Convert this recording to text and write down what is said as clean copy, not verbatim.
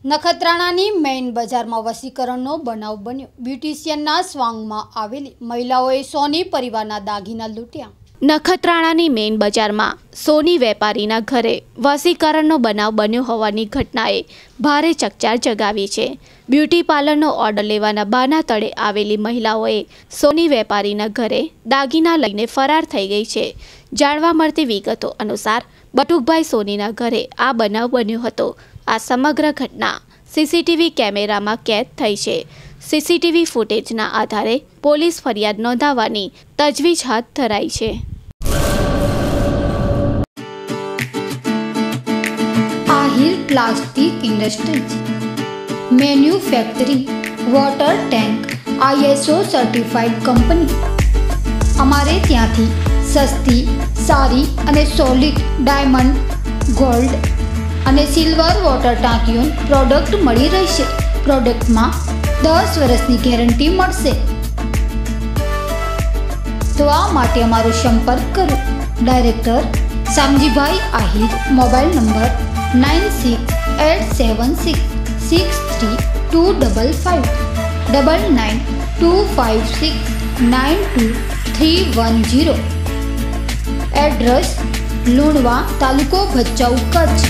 નખત્રાણાની main બજારમાં વસીકરણનો બનાવ બન્યો। બ્યુટિશિયનના સ્વાંગમાં આવેલી મહિલાઓએ સોની પરિવારના દાગીના લૂંટ્યા। નખત્રાણાની મેઇન બજારમાં સોની વેપારીના ઘરે વસીકરણનો બનાવ બન્યો હોવાની ઘટનાએ ભારે ચકચાર જગાવી છે। બ્યુટી પાર્લરનો ઓર્ડર લેવાના બહાના તળે આવેલી મહિલાઓએ સોની વેપારીના ઘરે દાગીના લઈને ફરાર થઈ ગઈ છે। જાણવા મળતી વિગતો અનુસાર બટુકભાઈ સોનીના ઘરે આ બનાવ બન્યો હતો। આ સમગ્ર ઘટના સીસીટીવી કેમેરામાં કેદ થઈ છે। સીસીટીવી ફૂટેજના આધારે પોલીસ ફરિયાદ નોંધાવવાની તજવીજ હાથ ધરાઈ છે। Ahir plastic industries manufacturing water tank ISO certified company. અમારે ત્યાંથી સસ્તી સારી અને સોલિડ ડાયમંડ ગોલ્ડ અને સિલ્વર વોટર ટાંકીઓ પ્રોડક્ટ મળી રહેશે। પ્રોડક્ટમાં 10 વર્ષની ગેરંટી મળશે। તો આ માટે અમારો સંપર્ક કરો। Director Shamjibhai Ahir, mobile number 9687663255 9925692310। Address Lunva, તાલુકો ભચાઉ, કચ્છ।